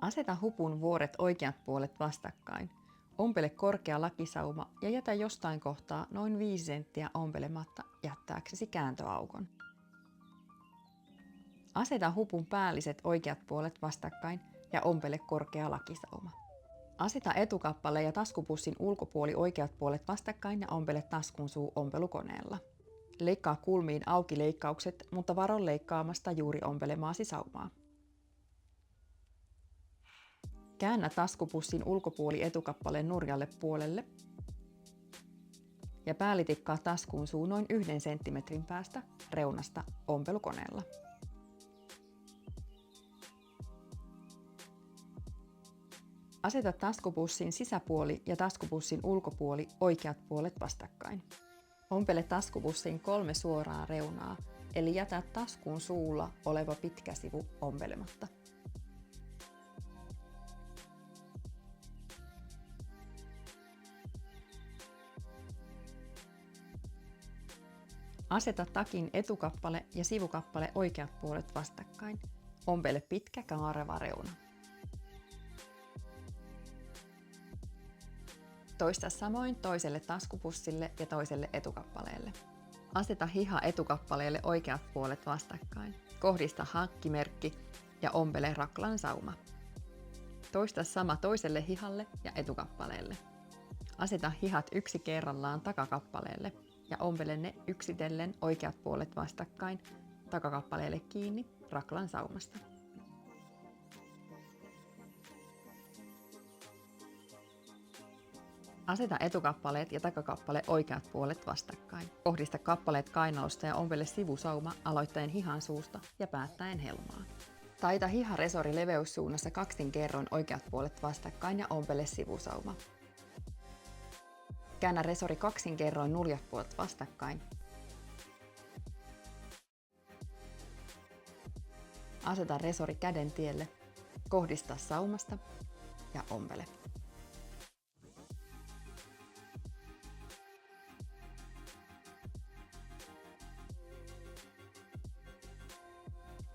Aseta hupun vuoret oikeat puolet vastakkain. Ompele korkea lakisauma ja jätä jostain kohtaa noin 5 senttiä ompelematta jättääksesi kääntöaukon. Aseta hupun päälliset oikeat puolet vastakkain ja ompele korkea lakisauma. Aseta etukappale ja taskupussin ulkopuoli oikeat puolet vastakkain ja ompele taskun suu ompelukoneella. Leikkaa kulmiin auki leikkaukset, mutta varo leikkaamasta juuri ompelemaasi saumaa. Käännä taskupussin ulkopuoli etukappaleen nurjalle puolelle ja päällitikkaa taskuun suu noin 1 senttimetrin päästä reunasta ompelukoneella. Aseta taskupussin sisäpuoli ja taskupussin ulkopuoli oikeat puolet vastakkain. Ompele taskupussin 3 suoraa reunaa, eli jätä taskun suulla oleva pitkä sivu ompelematta. Aseta takin etukappale ja sivukappale oikeat puolet vastakkain. Ompele pitkä kaareva reuna. Toista samoin toiselle taskupussille ja toiselle etukappaleelle. Aseta hiha etukappaleelle oikeat puolet vastakkain. Kohdista hakkimerkki ja ompele raklan sauma. Toista sama toiselle hihalle ja etukappaleelle. Aseta hihat yksi kerrallaan takakappaleelle ja ompele ne yksitellen oikeat puolet vastakkain takakappaleelle kiinni raklan saumasta. Aseta etukappaleet ja takakappale oikeat puolet vastakkain. Kohdista kappaleet kainalosta ja ompele sivusauma aloittaen hihan suusta ja päättäen helmaa. Taita hiharesori leveyssuunnassa kaksin kerroin oikeat puolet vastakkain ja ompele sivusauma. Käännä resori kaksin kerroin nurjat puolet vastakkain. Aseta resori käden tielle, kohdista saumasta ja ompele.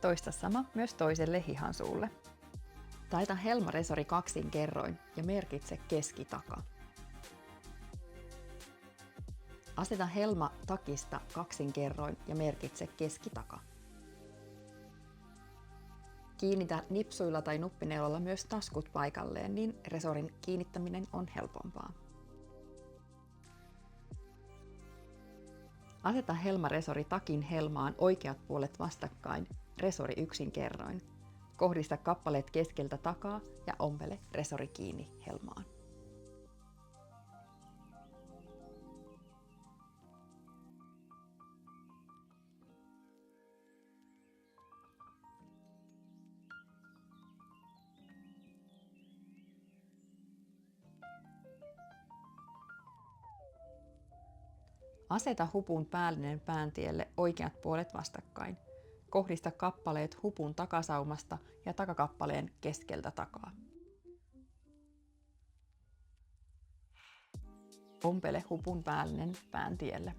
Toista sama myös toiselle hihan suulle. Taita helmaresori kaksin kerroin ja merkitse keskitaka. Aseta helma takista kaksin kerroin ja merkitse keskitaka. Kiinnitä nipsuilla tai nuppineulolla myös taskut paikalleen, niin resorin kiinnittäminen on helpompaa. Aseta helmaresori takin helmaan oikeat puolet vastakkain, resori yksin kerroin. Kohdista kappaleet keskeltä takaa ja ompele resori kiinni helmaan. Aseta hupun päällinen pääntielle oikeat puolet vastakkain. Kohdista kappaleet hupun takasaumasta ja takakappaleen keskeltä takaa. Ompele hupun päällinen pääntielle.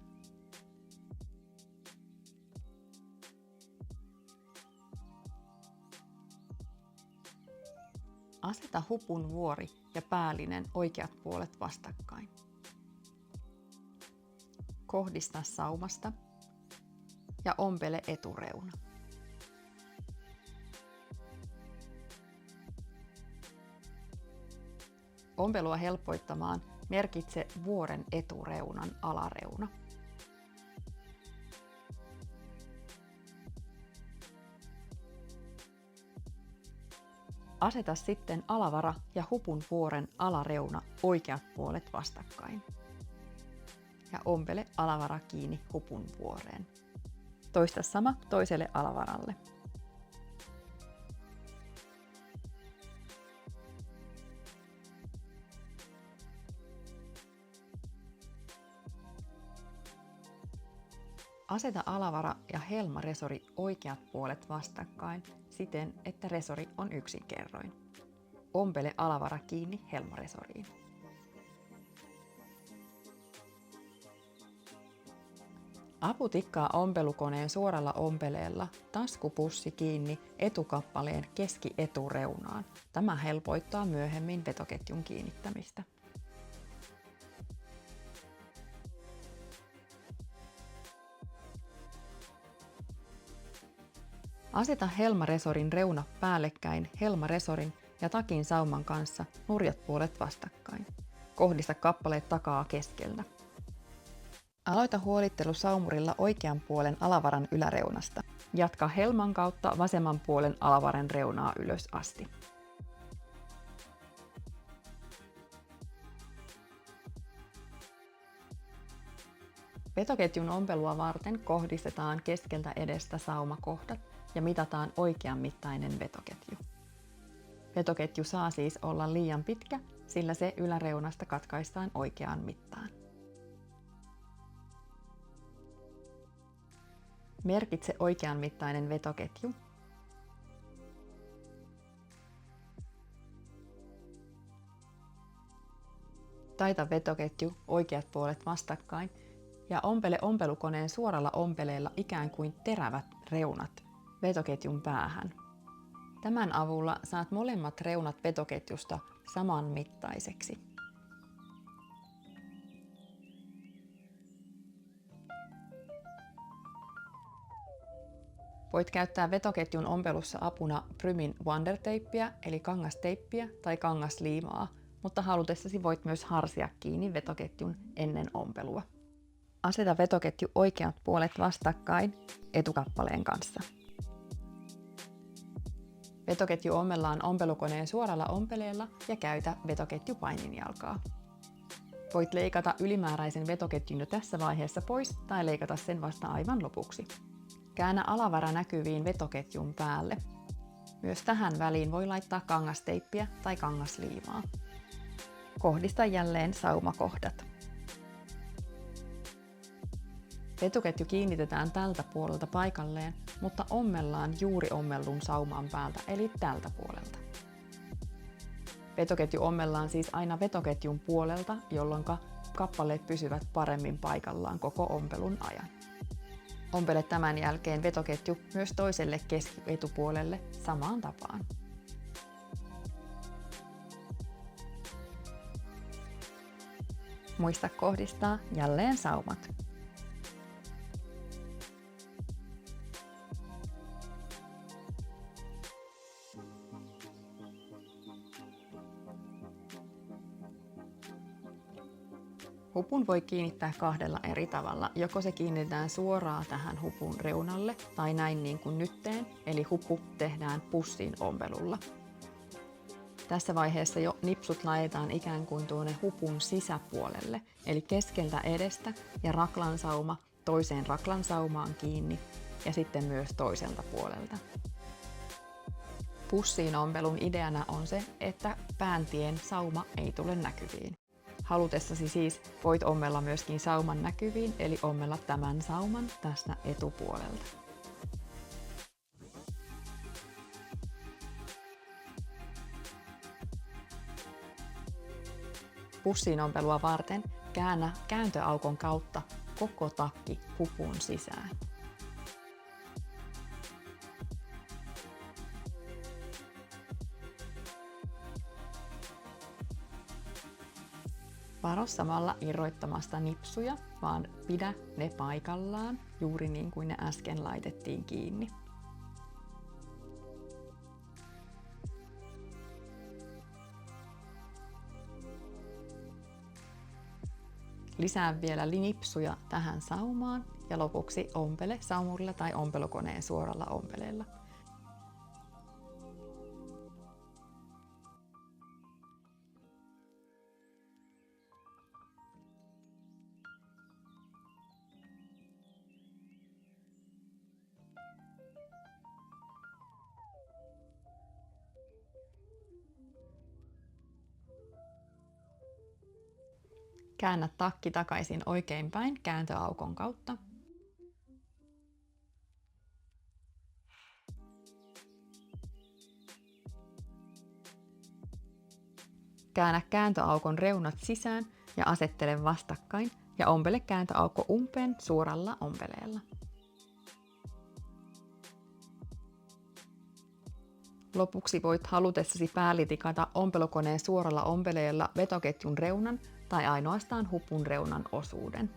Aseta hupun vuori ja päällinen oikeat puolet vastakkain. Kohdista saumasta ja ompele etureuna. Ompelua helpoittamaan merkitse vuoren etureunan alareuna. Aseta sitten alavara ja hupun vuoren alareuna oikeat puolet vastakkain. Ja ompele alavara kiinni hupun vuoreen. Toista sama toiselle alavaralle. Aseta alavara ja helmaresori oikeat puolet vastakkain siten, että resori on yksin kerroin. Ompele alavara kiinni helmaresoriin. Apu tikkaa ompelukoneen suoralla ompeleella taskupussi kiinni etukappaleen keskietureunaan. Tämä helpoittaa myöhemmin vetoketjun kiinnittämistä. Aseta helmaresorin reuna päällekkäin helmaresorin ja takin sauman kanssa nurjat puolet vastakkain. Kohdista kappaleet takaa keskeltä. Aloita huolittelu saumurilla oikean puolen alavaran yläreunasta. Jatka helman kautta vasemman puolen alavaran reunaa ylös asti. Vetoketjun ompelua varten kohdistetaan keskeltä edestä saumakohdat ja mitataan oikean mittainen vetoketju. Vetoketju saa siis olla liian pitkä, sillä se yläreunasta katkaistaan oikeaan mittaan. Merkitse oikean mittainen vetoketju. Taita vetoketju oikeat puolet vastakkain ja ompele ompelukoneen suoralla ompeleella ikään kuin terävät reunat vetoketjun päähän. Tämän avulla saat molemmat reunat vetoketjusta saman mittaiseksi. Voit käyttää vetoketjun ompelussa apuna Prymin Wonder-teippiä eli kangasteippiä tai kangasliimaa, mutta halutessasi voit myös harsia kiinni vetoketjun ennen ompelua. Aseta vetoketju oikeat puolet vastakkain etukappaleen kanssa. Vetoketju ommellaan ompelukoneen suoralla ompeleella ja käytä vetoketjupaininjalkaa. Voit leikata ylimääräisen vetoketjun jo tässä vaiheessa pois tai leikata sen vasta aivan lopuksi. Käännä alavara näkyviin vetoketjun päälle. Myös tähän väliin voi laittaa kangasteippiä tai kangasliimaa. Kohdista jälleen saumakohdat. Vetoketju kiinnitetään tältä puolelta paikalleen, mutta ommellaan juuri ommellun sauman päältä eli tältä puolelta. Vetoketju ommellaan siis aina vetoketjun puolelta, jolloin kappaleet pysyvät paremmin paikallaan koko ompelun ajan. Ompele tämän jälkeen vetoketju myös toiselle keskietupuolelle samaan tapaan. Muista kohdistaa jälleen saumat. Hupun voi kiinnittää kahdella eri tavalla. Joko se kiinnitetään suoraan tähän hupun reunalle tai näin niin kuin nyt teen, eli hupu tehdään pussin ompelulla. Tässä vaiheessa jo nipsut laitetaan ikään kuin tuonne hupun sisäpuolelle, eli keskeltä edestä ja raklansauma toiseen raklansaumaan kiinni ja sitten myös toiselta puolelta. Pussiin ompelun ideana on se, että pääntien sauma ei tule näkyviin. Halutessasi siis voit ommella myöskin sauman näkyviin, eli ommella tämän sauman tästä etupuolelta. Pussiin ompelua varten käännä kääntöaukon kautta koko takki hupun sisään. Varo samalla irroittamasta nipsuja, vaan pidä ne paikallaan, juuri niin kuin ne äsken laitettiin kiinni. Lisää vielä nipsuja tähän saumaan ja lopuksi ompele saumurilla tai ompelukoneen suoralla ompeleella. Käännä takki takaisin oikeinpäin kääntöaukon kautta. Käännä kääntöaukon reunat sisään ja asettele vastakkain ja ompele kääntöaukko umpeen suoralla ompeleella. Lopuksi voit halutessasi päällitikata ompelukoneen suoralla ompeleella vetoketjun reunan tai ainoastaan hupun reunan osuuden.